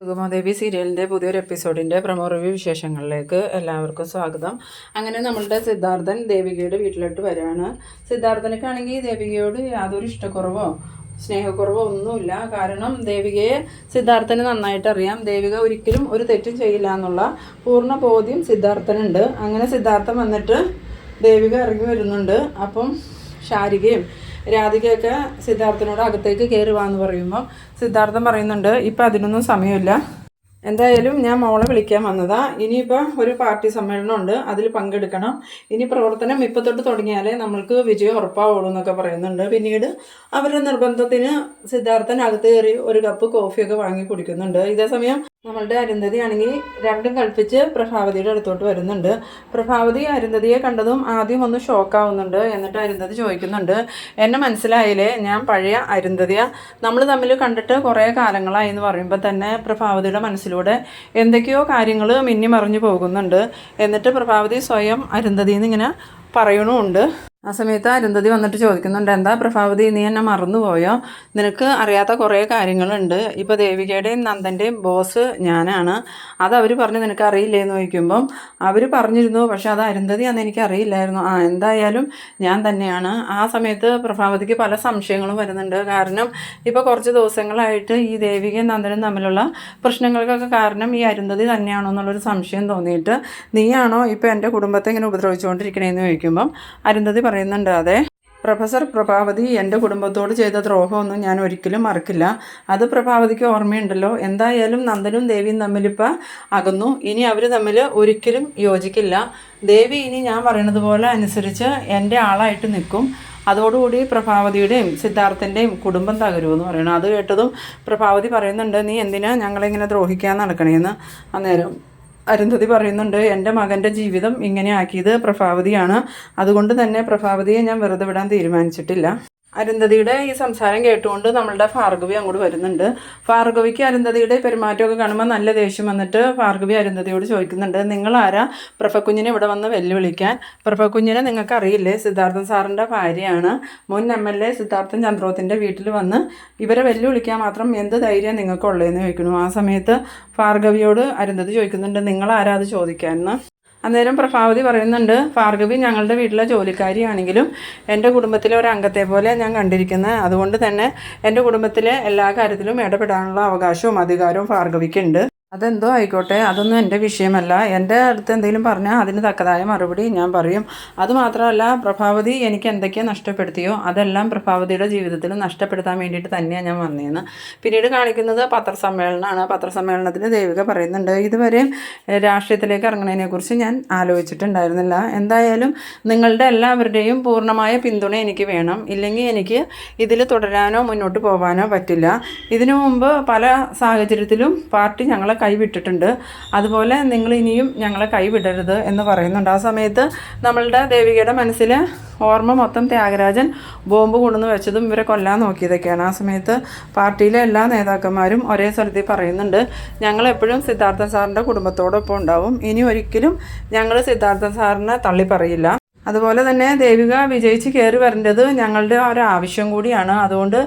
സുഗമാദേവി സീരിയലിൻ്റെ പുതിയൊരു എപ്പിസോഡിൻ്റെ promo review വിശേഷങ്ങളിലേക്ക് എല്ലാവർക്കും സ്വാഗതം. അങ്ങനെ നമ്മളുടെ സിദ്ധാർത്ഥൻ ദേവികയുടെ വീട്ടിലോട്ട് വരികയാണ്. സിദ്ധാർത്ഥനക്കാണെങ്കിൽ ദേവികയോട് യാതൊരു ഇഷ്ടക്കുറവോ സ്നേഹക്കുറവോ ഒന്നുമില്ല. കാരണം ദേവികയെ സിദ്ധാർത്ഥന് നന്നായിട്ട് അറിയാം. ദേവിക ഒരിക്കലും ഒരു തെറ്റും ചെയ്യില്ല എന്നുള്ള പൂർണ്ണ ബോധ്യം സിദ്ധാർത്ഥനുണ്ട്. അങ്ങനെ സിദ്ധാർത്ഥൻ വന്നിട്ട് ദേവിക ഇറങ്ങി വരുന്നുണ്ട്. അപ്പം ശാരികയും രാധികയൊക്കെ സിദ്ധാർത്ഥനോട് അകത്തേക്ക് കയറി വാന്ന് പറയുമ്പോൾ സിദ്ധാർത്ഥൻ പറയുന്നുണ്ട്, ഇപ്പം അതിനൊന്നും സമയമില്ല, എന്തായാലും ഞാൻ മോളെ വിളിക്കാൻ വന്നതാ. ഇനിയിപ്പോൾ ഒരു പാർട്ടി സമ്മേളനം ഉണ്ട്, അതിൽ പങ്കെടുക്കണം. ഇനി പ്രവർത്തനം ഇപ്പം തൊട്ട് തുടങ്ങിയാലേ നമ്മൾക്ക് വിജയം ഉറപ്പാവുള്ളൂ എന്നൊക്കെ പറയുന്നുണ്ട്. പിന്നീട് അവരുടെ നിർബന്ധത്തിന് സിദ്ധാർത്ഥൻ അകത്ത് കയറി ഒരു കപ്പ് കോഫിയൊക്കെ വാങ്ങി കുടിക്കുന്നുണ്ട്. ഇതേസമയം നമ്മളുടെ അരുന്ധതി ആണെങ്കിൽ രണ്ടും കൽപ്പിച്ച് പ്രഭാവതിയുടെ അടുത്തോട്ട് വരുന്നുണ്ട്. പ്രഭാവതി അരുന്ധതിയെ കണ്ടതും ആദ്യം ഒന്ന് ഷോക്കാവുന്നുണ്ട്. എന്നിട്ട് അരുന്ധതി ചോദിക്കുന്നുണ്ട്, എന്നെ മനസ്സിലായില്ലേ, ഞാൻ പഴയ അരുന്ധതിയാ, നമ്മൾ തമ്മിൽ കണ്ടിട്ട് കുറേ കാലങ്ങളായി എന്ന് പറയുമ്പോൾ തന്നെ പ്രഭാവതിയുടെ മനസ്സിലൂടെ എന്തൊക്കെയോ കാര്യങ്ങൾ മിന്നി മറിഞ്ഞു പോകുന്നുണ്ട്. എന്നിട്ട് പ്രഭാവതി സ്വയം അരുന്ധതിന്ന് ഇങ്ങനെ പറയണമുണ്ട്. ആ സമയത്ത് അരുന്ധതി വന്നിട്ട് ചോദിക്കുന്നുണ്ട്, എന്താ പ്രഭാവതി, നീ എന്നെ മറന്നുപോയോ? നിനക്ക് അറിയാത്ത കുറേ കാര്യങ്ങളുണ്ട്. ഇപ്പോൾ ദേവികയുടെയും നന്ദൻ്റെയും ബോസ് ഞാനാണ്, അത് അവർ പറഞ്ഞ് നിനക്ക് അറിയില്ലേന്ന് ചോദിക്കുമ്പം അവർ പറഞ്ഞിരുന്നു, പക്ഷെ അത് അരുന്ധതി അന്ന് എനിക്ക് അറിയില്ലായിരുന്നു. എന്തായാലും ഞാൻ തന്നെയാണ്. ആ സമയത്ത് പ്രഭാവതിക്ക് പല സംശയങ്ങളും വരുന്നുണ്ട്. കാരണം ഇപ്പോൾ കുറച്ച് ദിവസങ്ങളായിട്ട് ഈ ദേവികയും നന്ദനും തമ്മിലുള്ള പ്രശ്നങ്ങൾക്കൊക്കെ കാരണം ഈ അരുന്ധതി തന്നെയാണോ എന്നുള്ളൊരു സംശയം തോന്നിയിട്ട്, നീയാണോ ഇപ്പോൾ എൻ്റെ കുടുംബത്തെ ഇങ്ങനെ ഉപദ്രവിച്ചുകൊണ്ടിരിക്കണേന്ന് ചോദിക്കുമ്പം അരുന്ധതി പറയുന്നുണ്ട്, അതെ പ്രൊഫസർ പ്രഭാവതി എൻ്റെ കുടുംബത്തോട് ചെയ്ത ദ്രോഹമൊന്നും ഞാൻ ഒരിക്കലും മറക്കില്ല. അത് പ്രഭാവതിക്ക് ഓർമ്മയുണ്ടല്ലോ. എന്തായാലും നന്ദനും ദേവിയും തമ്മിലിപ്പോൾ അകന്നു. ഇനി അവർ തമ്മിൽ ഒരിക്കലും യോജിക്കില്ല. ദേവി ഇനി ഞാൻ പറയണത് പോലെ അനുസരിച്ച് എൻ്റെ ആളായിട്ട് നിൽക്കും. അതോടുകൂടി പ്രഭാവതിയുടെയും സിദ്ധാർത്ഥൻ്റെയും കുടുംബം തകരുമെന്ന് പറയണം. അത് കേട്ടതും പ്രഭാവതി പറയുന്നുണ്ട്, നീ എന്തിനാ ഞങ്ങളിങ്ങനെ ദ്രോഹിക്കാൻ നടക്കണേന്ന്. അന്നേരം അരുന്ധതി പറയുന്നുണ്ട്, എൻ്റെ മകൻ്റെ ജീവിതം ഇങ്ങനെ ആക്കിയത് പ്രഭാവതിയാണ്, അതുകൊണ്ട് തന്നെ പ്രഭാവതിയെ ഞാൻ വെറുതെ വിടാൻ തീരുമാനിച്ചിട്ടില്ല. അരുന്ധതിയുടെ ഈ സംസാരം കേട്ടുകൊണ്ട് നമ്മളുടെ ഭാർഗവി അങ്ങോട്ട് വരുന്നുണ്ട്. ഭാർഗവിക്ക് അരുന്ധതിയുടെ പെരുമാറ്റമൊക്കെ കാണുമ്പോൾ നല്ല ദേഷ്യം വന്നിട്ട് ഭാർഗവി അരുന്ധതിയോട് ചോദിക്കുന്നുണ്ട്, നിങ്ങളാരാ പ്രഭക്കുഞ്ഞിനെ ഇവിടെ വന്ന് വെല്ലുവിളിക്കാൻ? പ്രഭക്കുഞ്ഞിനെ നിങ്ങൾക്ക് അറിയില്ലേ, സിദ്ധാർത്ഥൻ സാറിൻ്റെ ഭാര്യയാണ്. മുൻ MLA സിദ്ധാർത്ഥൻ ചന്ദ്രോത്തിൻ്റെ വീട്ടിൽ വന്ന് ഇവരെ വെല്ലുവിളിക്കാൻ മാത്രം എന്ത് ധൈര്യം നിങ്ങൾക്കുള്ളതെന്ന് ചോദിക്കുന്നു. ആ സമയത്ത് ഭാർഗവിയോട് അരുന്ധതി ചോദിക്കുന്നുണ്ട്, നിങ്ങളാരാ അത് ചോദിക്കാമെന്ന്. അന്നേരം പ്രഭാവതി പറയുന്നുണ്ട്, ഭാർഗവി ഞങ്ങളുടെ വീട്ടിലെ ജോലിക്കാരിയാണെങ്കിലും എൻ്റെ കുടുംബത്തിലെ ഒരു അംഗത്തെ പോലെ ഞാൻ കണ്ടിരിക്കുന്നത്, അതുകൊണ്ട് തന്നെ എൻ്റെ കുടുംബത്തിലെ എല്ലാ കാര്യത്തിലും ഇടപെടാനുള്ള അവകാശവും അധികാരവും ഭാർഗവിക്കുണ്ട്. അതെന്തോ ആയിക്കോട്ടെ, അതൊന്നും എൻ്റെ വിഷയമല്ല. എൻ്റെ അടുത്ത് എന്തെങ്കിലും പറഞ്ഞാൽ അതിന് തക്കതായ മറുപടി ഞാൻ പറയും. അതുമാത്രമല്ല, പ്രഭാവതി എനിക്ക് എന്തൊക്കെ നഷ്ടപ്പെടുത്തിയോ അതെല്ലാം പ്രഭാവതിയുടെ ജീവിതത്തിൽ നഷ്ടപ്പെടുത്താൻ വേണ്ടിയിട്ട് തന്നെയാണ് ഞാൻ വന്നതെന്ന്. പിന്നീട് കാണിക്കുന്നത് പത്രസമ്മേളനമാണ്. പത്രസമ്മേളനത്തിൽ ദേവിക പറയുന്നുണ്ട്, ഇതുവരെ രാഷ്ട്രീയത്തിലേക്ക് ഇറങ്ങുന്നതിനെക്കുറിച്ച് ഞാൻ ആലോചിച്ചിട്ടുണ്ടായിരുന്നില്ല. എന്തായാലും നിങ്ങളുടെ എല്ലാവരുടെയും പൂർണ്ണമായ പിന്തുണ എനിക്ക് വേണം, ഇല്ലെങ്കിൽ എനിക്ക് ഇതിൽ തുടരാനോ മുന്നോട്ട് പോകാനോ പറ്റില്ല. ഇതിനു മുമ്പ് പല സാഹചര്യത്തിലും പാർട്ടി ഞങ്ങളെ കൈവിട്ടിട്ടുണ്ട്, അതുപോലെ നിങ്ങൾ ഇനിയും ഞങ്ങളെ കൈവിടരുത് എന്ന് പറയുന്നുണ്ട്. ആ സമയത്ത് നമ്മളുടെ ദേവികയുടെ മനസ്സിൽ ഓർമ്മ മൊത്തം ത്യാഗരാജൻ ബോംബ് കൊണ്ടുവന്ന് വെച്ചതും ഇവരെ കൊല്ലാൻ നോക്കിയതൊക്കെയാണ്. ആ സമയത്ത് പാർട്ടിയിലെ എല്ലാ നേതാക്കന്മാരും ഒരേ സ്ഥലത്തിൽ പറയുന്നുണ്ട്, ഞങ്ങളെപ്പോഴും സിദ്ധാർത്ഥൻ സാറിൻ്റെ കുടുംബത്തോടൊപ്പം ഉണ്ടാവും, ഇനി ഒരിക്കലും ഞങ്ങൾ സിദ്ധാർത്ഥൻ സാറിനെ തള്ളി പറയില്ല. അതുപോലെ തന്നെ ദേവിക വിജയിച്ച് കയറി വരേണ്ടത് ഞങ്ങളുടെ ഒരു ആവശ്യം കൂടിയാണ്, അതുകൊണ്ട്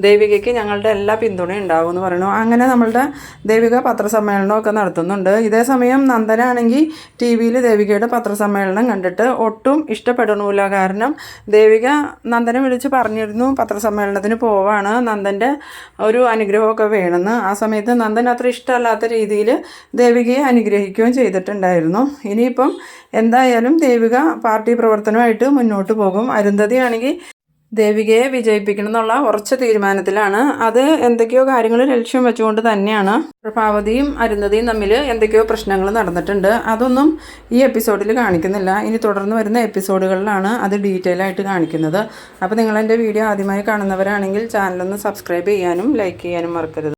ദേവികയ്ക്ക് ഞങ്ങളുടെ എല്ലാ പിന്തുണയും ഉണ്ടാവും എന്ന് പറയുന്നു. അങ്ങനെ നമ്മളുടെ ദേവിക പത്രസമ്മേളനമൊക്കെ നടത്തുന്നുണ്ട്. ഇതേസമയം നന്ദനാണെങ്കിൽ TV-യിൽ ദേവികയുടെ പത്രസമ്മേളനം കണ്ടിട്ട് ഒട്ടും ഇഷ്ടപ്പെടണമില്ല. കാരണം ദേവിക നന്ദനെ വിളിച്ച് പറഞ്ഞിരുന്നു പത്രസമ്മേളനത്തിന് പോവാണ്, നന്ദൻ്റെ ഒരു അനുഗ്രഹമൊക്കെ വേണമെന്ന്. ആ സമയത്ത് നന്ദൻ അത്ര ഇഷ്ടമല്ലാത്ത രീതിയിൽ ദേവികയെ അനുഗ്രഹിക്കുകയും ചെയ്തിട്ടുണ്ടായിരുന്നു. ഇനിയിപ്പം എന്തായാലും ദേവിക പാർട്ടി പ്രവർത്തനമായിട്ട് മുന്നോട്ട് പോകും. അരുന്ധതിയാണെങ്കിൽ ദേവികയെ വിജയിപ്പിക്കണം എന്നുള്ള ഉറച്ച തീരുമാനത്തിലാണ്. അത് എന്തൊക്കെയോ കാര്യങ്ങൾ ലക്ഷ്യം വെച്ചുകൊണ്ട് തന്നെയാണ്. പ്രഭാവതിയും അരുന്ധതിയും തമ്മിൽ എന്തൊക്കെയോ പ്രശ്നങ്ങൾ നടന്നിട്ടുണ്ട്. അതൊന്നും ഈ എപ്പിസോഡിൽ കാണിക്കുന്നില്ല. ഇനി തുടർന്ന് വരുന്ന എപ്പിസോഡുകളിലാണ് അത് ഡീറ്റെയിൽ ആയിട്ട് കാണിക്കുന്നത്. അപ്പോൾ നിങ്ങളെൻ്റെ വീഡിയോ ആദ്യമായി കാണുന്നവരാണെങ്കിൽ ചാനലൊന്ന് സബ്സ്ക്രൈബ് ചെയ്യാനും ലൈക്ക് ചെയ്യാനും മറക്കരുത്.